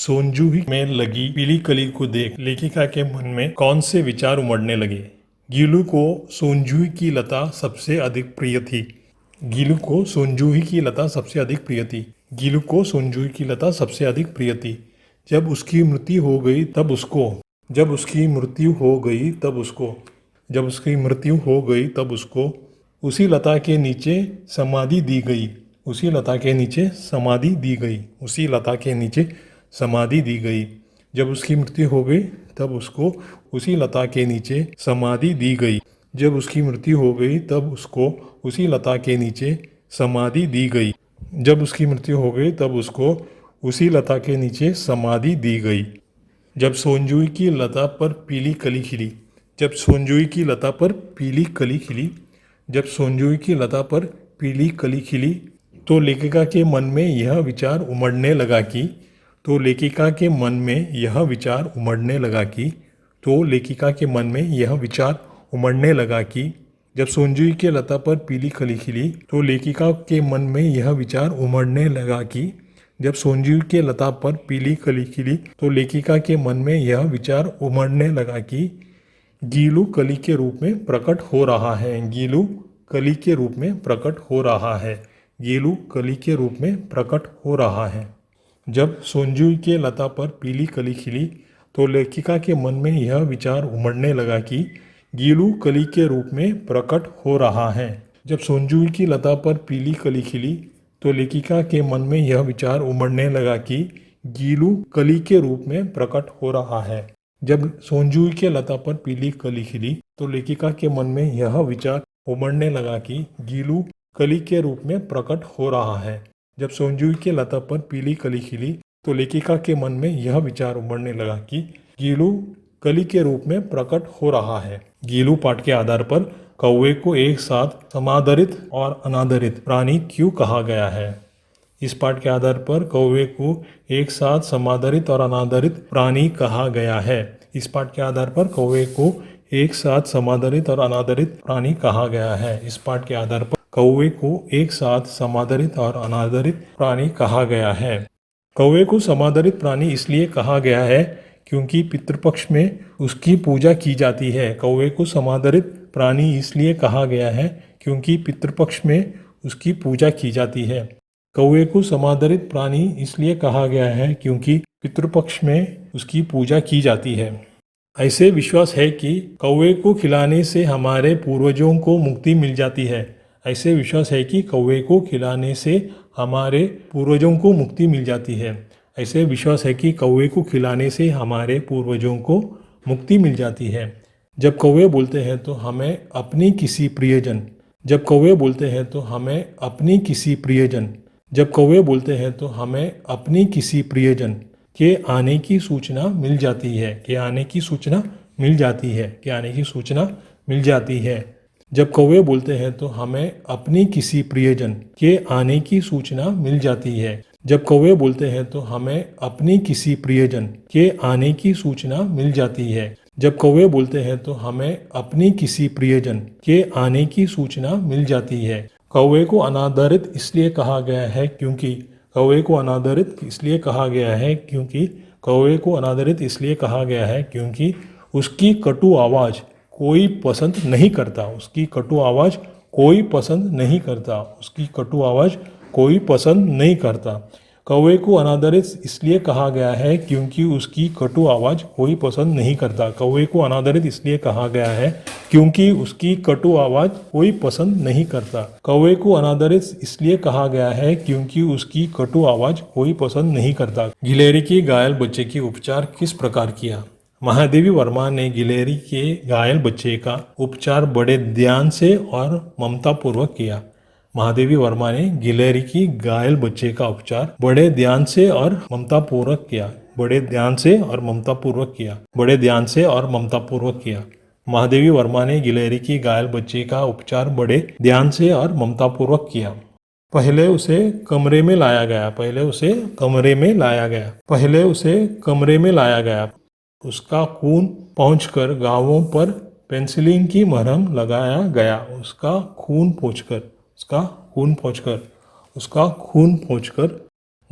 सोनजूही में लगी पीली कली को देख लेखिका के मन में कौन से विचार उमड़ने लगे। गीलू को सोनजूही की लता सबसे अधिक प्रिय थी। गीलू को सोनजूही की लता सबसे अधिक प्रिय थी। गीलू को सोनजूही की लता सबसे अधिक प्रिय थी। जब उसकी मृत्यु हो गई तब उसको जब उसकी मृत्यु हो गई तब उसको जब उसकी मृत्यु हो गई तब उसको उसी लता के नीचे समाधि दी गई। उसी लता के नीचे समाधि दी गई। उसी लता के नीचे समाधि दी गई। जब उसकी मृत्यु हो गई तब उसको उसी लता के नीचे समाधि दी गई। जब उसकी मृत्यु हो गई तब उसको उसी लता के नीचे समाधि दी गई। जब उसकी मृत्यु हो गई तब उसको उसी लता के नीचे समाधि दी गई। जब सोनजूही की लता पर पीली कली खिली। जब सोनजूही की लता पर पीली कली खिली। जब सोनजूही की लता पर पीली कली खिली तो लेखिका के मन में यह विचार उमड़ने लगा कि तो लेखिका के मन में यह विचार उमड़ने लगा कि तो लेखिका के मन में यह विचार उमड़ने लगा कि जब सोनजूही की लता पर पीली कली खिली तो लेखिका के मन में यह विचार उमड़ने लगा कि जब सोनजूही की लता पर पीली कली खिली तो लेखिका के मन में यह विचार उमड़ने लगा कि गीलू कली के रूप में प्रकट हो रहा है। गीलू कली के रूप में प्रकट हो रहा है। गीलू कली के रूप में प्रकट हो रहा है। जब सोनजूही के लता पर पीली कली खिली तो लेखिका के मन में यह विचार उमड़ने लगा कि गीलू कली के रूप में प्रकट हो रहा है। जब सोनजूही की लता पर पीली कली खिली तो लेखिका के मन में यह विचार उमड़ने लगा कि गीलू कली के रूप में प्रकट हो रहा है। जब सोनजूही के लता पर पीली कली खिली तो लेखिका के मन में यह विचार उमड़ने लगा कि गीलू कली के रूप में प्रकट हो रहा है। जब सोनजूही के लता पर पीली कली खिली तो लेखिका के मन में यह विचार उमड़ने लगा कि गीलू कली के रूप में प्रकट हो रहा है। गीलू पाठ के आधार पर कौवे को एक साथ समादरित और अनादरित प्राणी क्यों कहा गया है। इस पाठ के आधार पर कौवे को एक साथ समादरित और अनादरित प्राणी कहा गया है। इस पाठ के आधार पर कौवे को एक साथ समादरित और अनादरित प्राणी कहा गया है। इस पाठ के आधार पर कौवे को एक साथ समादरित और अनादरित प्राणी कहा गया है। कौवे को समादरित प्राणी इसलिए कहा गया है क्योंकि पितृपक्ष में उसकी पूजा की जाती है। कौवे को समादरित प्राणी इसलिए कहा गया है क्योंकि पितृपक्ष में उसकी पूजा की जाती है। कौवे को समादरित प्राणी इसलिए कहा गया है क्योंकि पितृपक्ष में उसकी पूजा की जाती है। ऐसे विश्वास है कि कौवे को खिलाने से हमारे पूर्वजों को मुक्ति मिल जाती है। ऐसे विश्वास है कि कौवे को खिलाने से हमारे पूर्वजों को मुक्ति मिल जाती है। ऐसे विश्वास है कि कौवे को खिलाने से हमारे पूर्वजों को मुक्ति मिल जाती है। जब कौवे बोलते हैं तो हमें अपनी किसी प्रियजन जब कौवे बोलते हैं तो हमें अपनी किसी प्रियजन जब कौवे बोलते हैं तो हमें अपनी किसी प्रियजन के आने की सूचना मिल जाती है। के आने की सूचना मिल जाती है। के आने की सूचना मिल जाती है। जब कौवे बोलते हैं तो हमें अपनी किसी प्रियजन के आने की सूचना मिल जाती है। जब कौवे बोलते हैं तो हमें अपनी किसी प्रियजन के आने की सूचना मिल जाती है। जब कौवे बोलते हैं तो हमें अपनी किसी प्रियजन के आने की सूचना मिल जाती है। कौवे को अनादरित इसलिए कहा गया है क्योंकि कौवे को अनादरित इसलिए कहा गया है क्योंकि कौवे को अनादरित इसलिए कहा गया है क्योंकि उसकी कटु आवाज़ कोई पसंद नहीं करता। उसकी कटु आवाज़ कोई पसंद नहीं करता। उसकी कटु आवाज़ कोई पसंद नहीं करता। कौवे को अनादरित इसलिए कहा गया है क्योंकि उसकी कटु आवाज़ कोई पसंद नहीं करता। कौवे को अनादरित इसलिए कहा गया है क्योंकि उसकी कटु आवाज़ कोई पसंद नहीं करता। कौवे को अनादरित इसलिए कहा गया है क्योंकि उसकी कटु आवाज़ कोई पसंद नहीं करता। गिलहरी के घायल बच्चे की उपचार किस प्रकार किया। महादेवी वर्मा ने गिलहरी के घायल बच्चे का उपचार बड़े ध्यान से और ममतापूर्वक किया। महादेवी वर्मा ने गिलहरी की घायल बच्चे का उपचार बड़े ध्यान से और ममतापूर्वक किया। बड़े ध्यान से और ममतापूर्वक किया। बड़े ध्यान से और ममतापूर्वक किया। महादेवी वर्मा ने गिलहरी की घायल बच्चे का उपचार बड़े ध्यान से और ममतापूर्वक किया। पहले उसे कमरे में लाया गया। पहले उसे कमरे में लाया गया। पहले उसे कमरे में लाया गया। उसका खून पहुंचकर गांवों पर पेनिसिलिन की मरहम लगाया गया। उसका खून पहुंचकर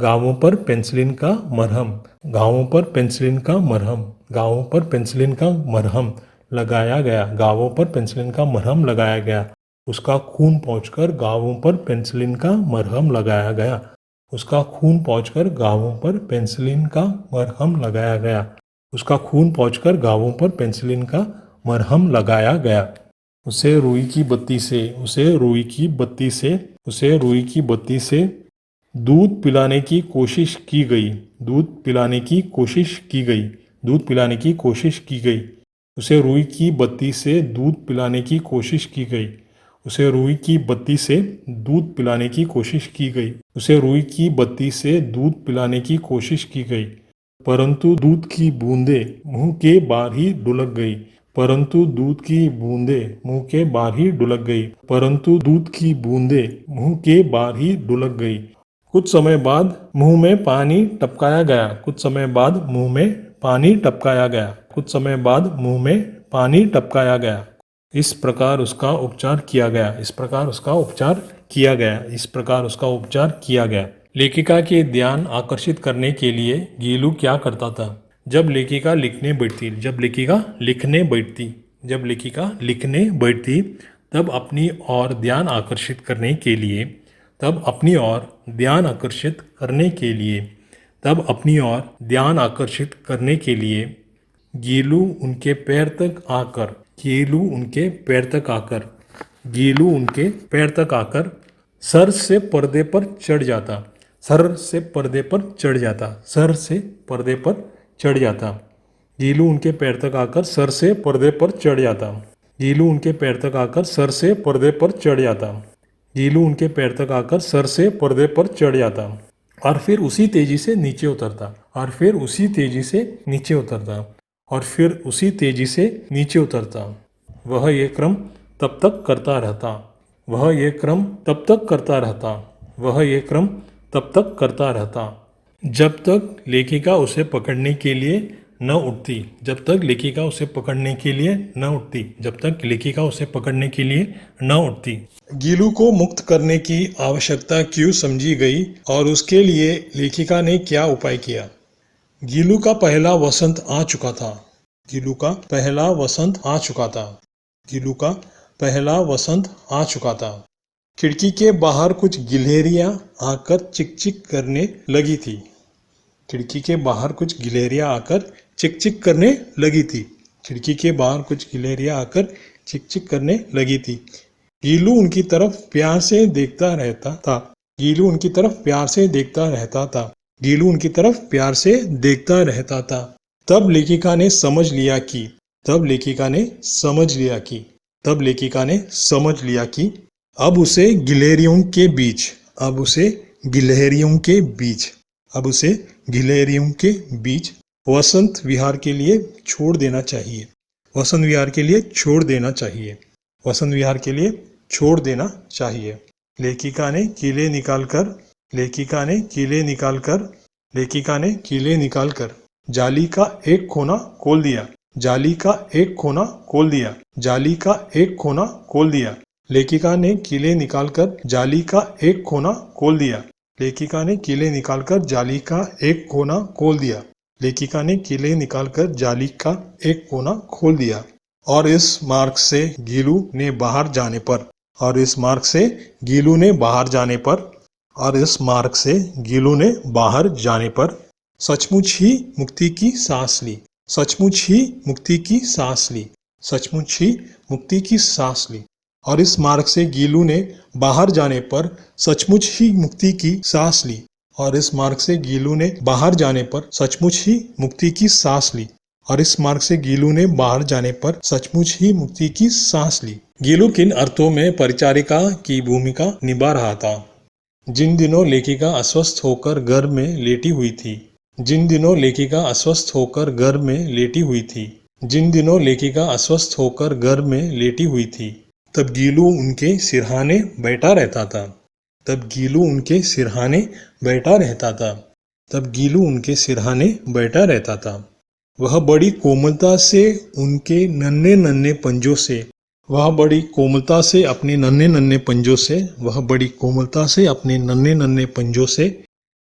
घावों पर पेंसिलिन का मरहम, घावों पर पेंसिलिन का मरहम, घावों पर पेंसिलिन का मरहम लगाया गया, घावों पर पेंसिलिन का मरहम लगाया गया। उसका खून पहुंचकर घावों पर पेंसिलिन का मरहम लगाया गया, उसका खून पहुंचकर घावों पर पेंसिलिन का मरहम लगाया गया, उसका खून पहुंचकर घावों पर पेंसिलिन का मरहम लगाया गया। उसे रुई की बत्ती से, उसे रुई की बत्ती से, उसे रुई की बत्ती से दूध पिलाने की कोशिश की गई, दूध पिलाने की कोशिश की गई, दूध पिलाने की कोशिश की गई। उसे रुई की बत्ती से दूध पिलाने की कोशिश की गई, उसे रुई की बत्ती से दूध पिलाने की कोशिश की गई, उसे रुई की बत्ती से दूध पिलाने की कोशिश की गई। परंतु दूध की बूंदें मुंह के बाहर ही ढुलक गई, परंतु दूध की बूंदें मुंह के बाहर ही ढुलक गई, परंतु दूध की बूंदें मुंह के बाहर ही ढुलक गई। कुछ समय बाद मुंह में पानी टपकाया गया, कुछ समय बाद मुंह में पानी टपकाया गया, कुछ समय बाद मुंह में पानी टपकाया गया। इस प्रकार उसका उपचार किया गया, इस प्रकार उसका उपचार किया गया, इस प्रकार उसका उपचार किया गया। लेखिका के ध्यान आकर्षित करने के लिए गीलू क्या करता था? जब लेखिका लिखने बैठती, जब लेखिका लिखने बैठती, जब लेखिका लिखने बैठती तब अपनी ओर ध्यान आकर्षित करने के लिए, तब अपनी ओर ध्यान आकर्षित करने के लिए, तब अपनी ओर ध्यान आकर्षित करने के लिए गीलू उनके पैर तक आकर, गीलू उनके पैर तक आकर, गीलू उनके पैर तक आकर सर से पर्दे पर चढ़ जाता, सर से पर्दे पर चढ़ जाता, सर से पर्दे पर चढ़ जाता। गीलू उनके पैर तक आकर सर से पर्दे पर चढ़ जाता, गीलू उनके पैर तक आकर सर से पर्दे पर चढ़ जाता, गीलू उनके पैर तक आकर सर से पर्दे पर चढ़ जाता और फिर उसी तेजी से नीचे उतरता, और फिर उसी तेजी से नीचे उतरता, और फिर उसी तेजी से नीचे उतरता। वह ये क्रम तब तक करता रहता, वह ये क्रम तब तक करता रहता, वह ये क्रम तब तक करता रहता जब तक लेखिका उसे पकड़ने के लिए न उठती, जब तक लेखिका उसे पकड़ने के लिए न उठती, जब तक लेखिका उसे पकड़ने के लिए न उठती। गीलू को मुक्त करने की आवश्यकता क्यों समझी गई और उसके लिए लेखिका ने क्या उपाय किया? गीलू का पहला वसंत आ चुका था, गीलू का पहला वसंत आ चुका था, गीलू का पहला वसंत आ चुका था। खिड़की के बाहर कुछ गिलहरियां आकर चिक चिक करने लगी थी, खिड़की के बाहर कुछ गिलहरियां आकर चिक चिक करने लगी थी, खिड़की के बाहर कुछ गिलहरियां आकर चिक चिक करने लगी थी। गीलू उनकी तरफ प्यार से देखता रहता था, गीलू उनकी तरफ प्यार से देखता रहता था, गीलू उनकी तरफ प्यार से देखता रहता था। तब लेखिका ने समझ लिया कि, तब लेखिका ने समझ लिया कि, तब लेखिका ने समझ लिया कि अब उसे गिलहरियों के बीच, अब उसे गिलहरियों के बीच, अब उसे गिलहरियों के बीच वसंत विहार के लिए छोड़ देना चाहिए, वसंत विहार के लिए छोड़ देना चाहिए, वसंत विहार के लिए छोड़ देना चाहिए। लेखिका ने कीले निकालकर, लेखिका ने कीले निकालकर, लेखिका ने कीले निकालकर जाली का एक कोना खोल दिया, जाली का एक कोना खोल दिया, जाली का एक कोना खोल दिया। लेखिका ने कीले निकालकर जाली का एक कोना खोल दिया, लेखिका ने कीले निकालकर जाली का एक कोना खोल दिया, लेखिका ने कीले निकालकर जाली का एक कोना खोल दिया। और इस मार्ग से गीलू ने बाहर जाने पर, और इस मार्ग से गीलू ने बाहर जाने पर, और इस मार्ग से गीलू ने बाहर जाने पर सचमुच ही मुक्ति की सांस ली, सचमुच ही मुक्ति की सांस ली, सचमुच ही मुक्ति की सांस ली। और इस मार्ग से गीलू ने बाहर जाने पर सचमुच ही मुक्ति की सांस ली, और इस मार्ग से गीलू ने बाहर जाने पर सचमुच ही मुक्ति की सांस ली, और इस मार्ग से गीलू ने बाहर जाने पर सचमुच ही मुक्ति की सांस ली। गीलू किन अर्थों में परिचारिका की भूमिका निभा रहा था? जिन दिनों लेखिका अस्वस्थ होकर घर में लेटी हुई थी, जिन दिनों लेखिका अस्वस्थ होकर घर में लेटी हुई थी, जिन दिनों लेखिका अस्वस्थ होकर घर में लेटी हुई थी, तब गीलू उनके सिरहाने बैठा रहता था, तब गीलू उनके सिरहाने बैठा रहता था, तब गीलू उनके सिरहाने बैठा रहता था। वह बड़ी कोमलता से उनके नन्हे नन्हे पंजों से, वह बड़ी कोमलता से अपने नन्हे नन्हे पंजों से, वह बड़ी कोमलता से अपने नन्हे नन्हे पंजों से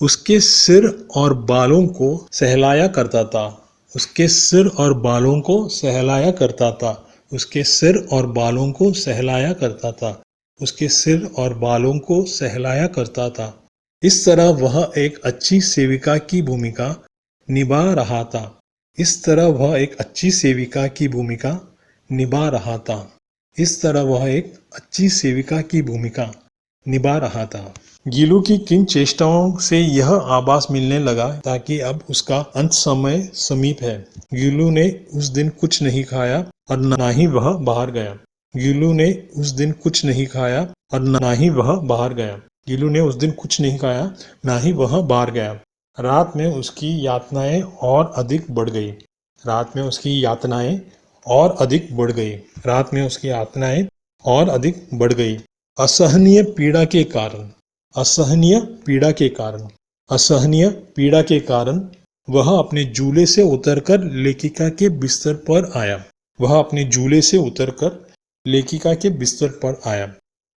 उसके सिर और बालों को सहलाया करता था। उसके सिर और बालों को सहलाया करता था। उसके सिर और बालों को सहलाया करता था। उसके सिर और बालों को सहलाया करता था। इस तरह वह एक अच्छी सेविका की भूमिका निभा रहा था। इस तरह वह एक अच्छी सेविका की भूमिका निभा रहा था। इस तरह वह एक अच्छी सेविका की भूमिका निभा रहा था। गीलू की किन चेष्टाओं से यह आभास मिलने लगा ताकि अब उसका अंत समय समीप है। गीलू ने उस दिन कुछ नहीं खाया और ना ही वह बाहर गया। गीलू ने उस दिन कुछ नहीं खाया और ना ही वह बाहर गया। गीलू ने उस दिन कुछ नहीं खाया ना ही वह बाहर गया। रात में उसकी यातनाएं और अधिक बढ़ गई। रात में उसकी यातनाएं और अधिक बढ़ गई। रात में उसकी यातनाएं और अधिक बढ़ गई। असहनीय पीड़ा के कारण। असहनीय पीड़ा के कारण। असहनीय पीड़ा के कारण वह अपने झूले से उतरकर लेखिका के बिस्तर पर आया। वह अपने झूले से उतरकर लेखिका के बिस्तर पर आया।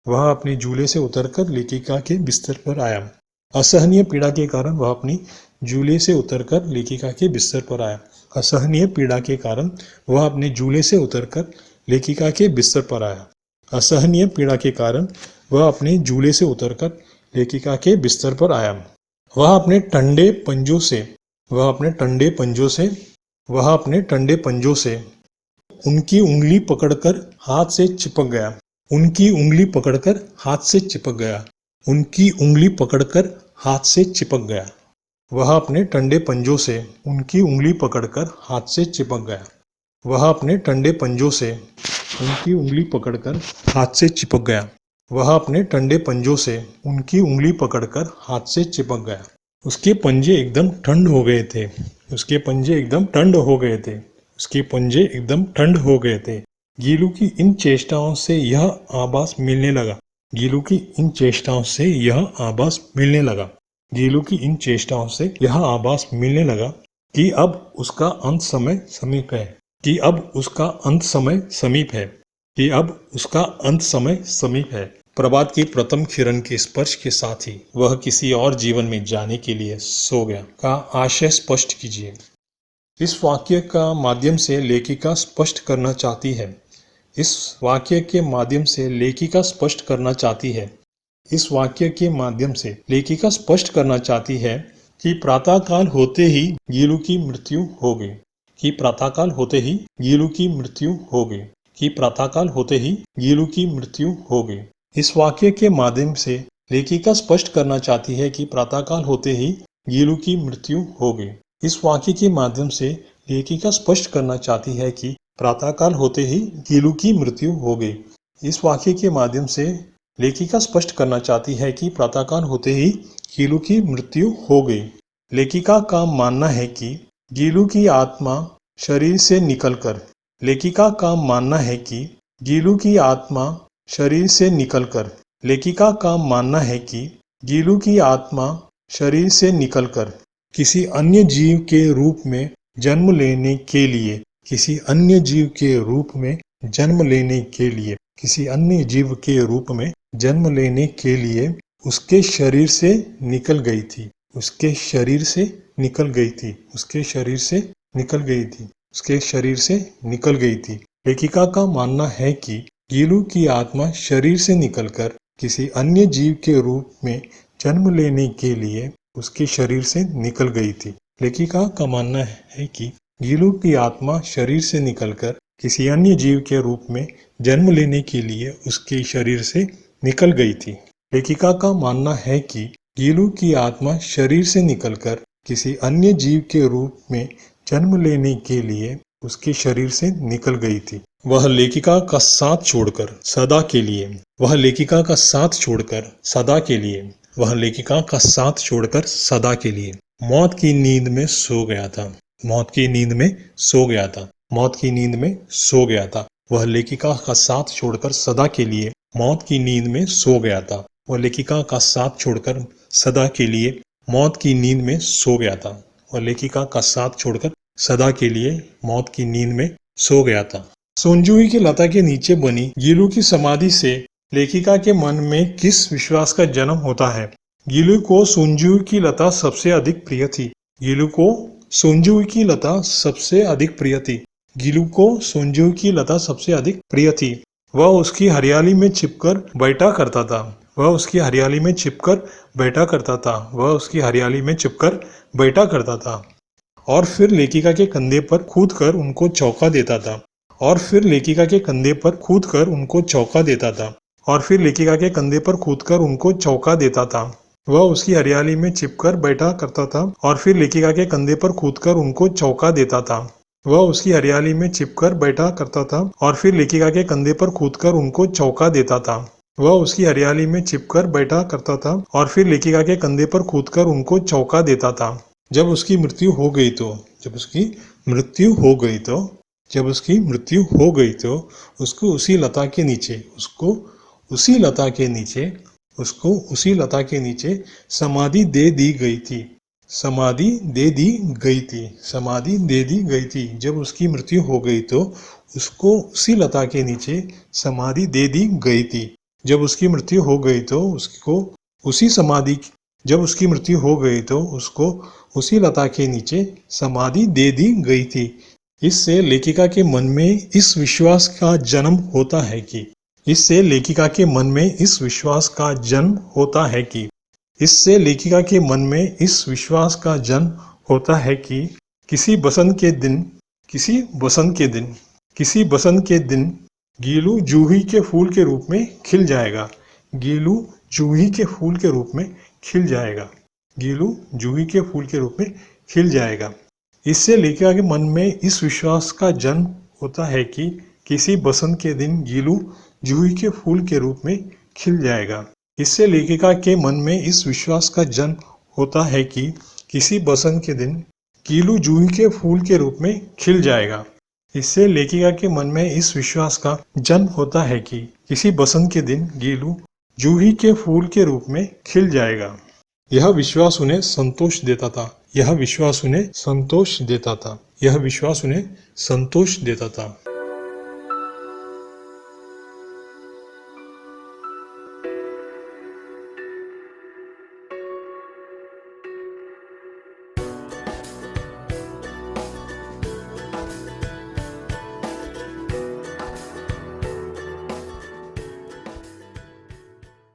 वह अपने झूले से उतरकर लेखिका के बिस्तर पर आया। असहनीय पीड़ा के कारण वह अपनी झूले से उतरकर लेखिका के बिस्तर पर आया। असहनीय पीड़ा के कारण वह अपने झूले से उतरकर लेखिका के बिस्तर पर आया। असहनीय पीड़ा के कारण वह अपने झूले से उतरकर लेखिका के बिस्तर पर आया। वह अपने ठंडे पंजों से वह अपने ठंडे पंजों से वह अपने ठंडे पंजों से उनकी उंगली पकड़कर हाथ से चिपक गया। उनकी उंगली पकड़कर हाथ से चिपक गया। उनकी उंगली पकड़कर हाथ से चिपक गया। वह अपने ठंडे पंजों से उनकी उंगली पकड़कर हाथ से चिपक गया। वह अपने ठंडे पंजों से उनकी उंगली पकड़कर हाथ से चिपक गया। वह अपने ठंडे पंजों से उनकी उंगली पकड़कर हाथ से चिपक गया। उसके पंजे एकदम ठंड हो गए थे। उसके पंजे एकदम ठंड हो गए थे। उसके पंजे एकदम ठंड हो गए थे। गीलू की इन चेष्टाओं से यह आभास मिलने लगा। गीलू की इन चेष्टाओं से यह आभास मिलने लगा। गीलू की इन चेष्टाओं से यह आभास मिलने लगा कि अब उसका अंत समय समीप है। कि अब उसका अंत समय समीप है। कि अब उसका अंत समय समीप है। प्रभात की प्रथम किरण के स्पर्श के साथ ही वह किसी और जीवन में जाने के लिए सो गया का आशय स्पष्ट कीजिए। इस वाक्य का माध्यम से लेखिका स्पष्ट करना चाहती है। इस वाक्य के माध्यम से लेखिका स्पष्ट करना चाहती है। इस वाक्य के माध्यम से लेखिका स्पष्ट करना चाहती है कि प्रातःकाल होते ही गीलू की मृत्यु हो गई। कि प्रातःकाल होते ही गीलू की मृत्यु हो गई। कि प्रातःकाल होते ही गीलू की मृत्यु हो गई। इस वाक्य के माध्यम से लेखिका स्पष्ट करना चाहती है कि प्रातःकाल होते ही गीलू की मृत्यु हो गई। इस वाक्य के माध्यम से लेखिका स्पष्ट करना चाहती है कि प्रातःकाल होते ही गीलू की मृत्यु हो गई। इस वाक्य के माध्यम से लेखिका स्पष्ट करना चाहती है कि प्रातःकाल होते ही गीलू की मृत्यु हो गई। लेखिका का मानना है कि गीलू की आत्मा शरीर से निकलकर लेखिका का मानना है कि गीलू की आत्मा शरीर से निकलकर लेखिका का मानना है कि गीलू की आत्मा शरीर से निकलकर किसी अन्य जीव के रूप में जन्म लेने के लिए किसी अन्य जीव के रूप में जन्म लेने के लिए किसी अन्य जीव के रूप में जन्म लेने के लिए उसके शरीर से निकल गई थी। उसके शरीर से निकल गई थी। उसके शरीर से निकल गई थी। उसके शरीर से निकल गई थी। लेखिका का मानना है कि गीलू की आत्मा शरीर से निकलकर किसी अन्य जीव के रूप में जन्म लेने के लिए उसके शरीर से निकल गई थी। लेखिका का मानना है कि गीलू की आत्मा शरीर से निकलकर किसी अन्य जीव के रूप में जन्म लेने के लिए उसके शरीर से निकल गई थी। लेखिका का मानना है कि गीलू की आत्मा शरीर से निकलकर किसी अन्य जीव के रूप में जन्म लेने के लिए उसके शरीर से निकल गई थी। वह लेखिका का साथ छोड़कर सदा के लिए वह लेखिका का साथ छोड़कर सदा के लिए वह लेखिका का साथ छोड़कर सदा के लिए मौत की नींद में सो गया था। मौत की नींद में सो गया था। मौत की नींद में सो गया था। वह लेखिका का साथ छोड़कर सदा के लिए मौत की नींद में सो गया था। वह लेखिका का साथ छोड़कर सदा के लिए मौत की नींद में सो गया था। वह लेखिका का साथ छोड़कर सदा के लिए मौत की नींद में सो गया था। सोनजूही की लता के नीचे बनी गीलू की समाधि से लेखिका के मन में किस विश्वास का जन्म होता है। गीलू को सोंजुई की लता सबसे अधिक प्रिय थी। गीलू को सोंजुई की लता सबसे अधिक प्रिय थी। गीलू को सोंजुई की लता सबसे अधिक प्रिय थी। वह उसकी हरियाली में छिपकर बैठा करता था। वह उसकी हरियाली में छिपकर बैठा करता था। वह उसकी हरियाली में छिपकर बैठा करता था। और फिर लेखिका के कंधे पर कूदकर उनको चौंका देता था। और फिर लेखिका के कंधे पर कूदकर उनको चौंका देता था। और फिर लेखिका के कंधे पर कूदकर उनको चौंका देता था। वह उसकी हरियाली में छिपकर बैठा करता था। और फिर लेखिका के कंधे पर कूदकर उनको चौंका देता था। वह उसकी हरियाली में छिपकर बैठा करता था। और फिर लेखिका के कंधे पर कूदकर उनको चौंका देता था। वह उसकी हरियाली में छिपकर बैठा करता था। और फिर लेखिका के कंधे पर कूदकर उनको चौंका देता था। जब उसकी मृत्यु हो गई तो जब उसकी मृत्यु हो गई तो जब उसकी मृत्यु हो गई तो उसको उसी लता के नीचे उसको उसी लता के नीचे उसको उसी लता के नीचे समाधि दे दी गई थी। समाधि दे दी गई थी। समाधि दे दी गई थी। जब उसकी मृत्यु हो गई तो उसको उसी लता के नीचे समाधि दे दी गई थी। जब उसकी मृत्यु हो गई तो उसको उसी समाधि जब उसकी मृत्यु हो गई तो उसको उसी लता के नीचे समाधि दे दी गई थी। इससे लेखिका के मन में इस विश्वास का जन्म होता है कि इससे लेखिका के मन में इस विश्वास का जन्म होता है कि इससे लेखिका के मन में इस विश्वास का जन्म होता है कि किसी बसंत के दिन किसी बसंत के दिन किसी बसंत के दिन गीलू जूही के फूल के रूप में खिल जाएगा। गीलू जूही के फूल के रूप में खिल जाएगा। गीलू जूही के फूल के रूप में खिल जाएगा। इससे लेखिका के मन में इस विश्वास का जन्म होता है कि किसी बसंत के दिन गीलू जूही के फूल के रूप में खिल जाएगा। इससे लेखिका के मन में इस विश्वास का जन्म होता है कि किसी बसंत के दिन गीलू जूही के फूल के रूप में खिल जाएगा। इससे लेखिका के मन में इस विश्वास का जन्म होता है कि किसी बसंत के दिन गीलू जूही के फूल के रूप में खिल जाएगा। यह विश्वास उन्हें संतोष देता था। यह विश्वास उन्हें संतोष देता था। यह विश्वास उन्हें संतोष देता था।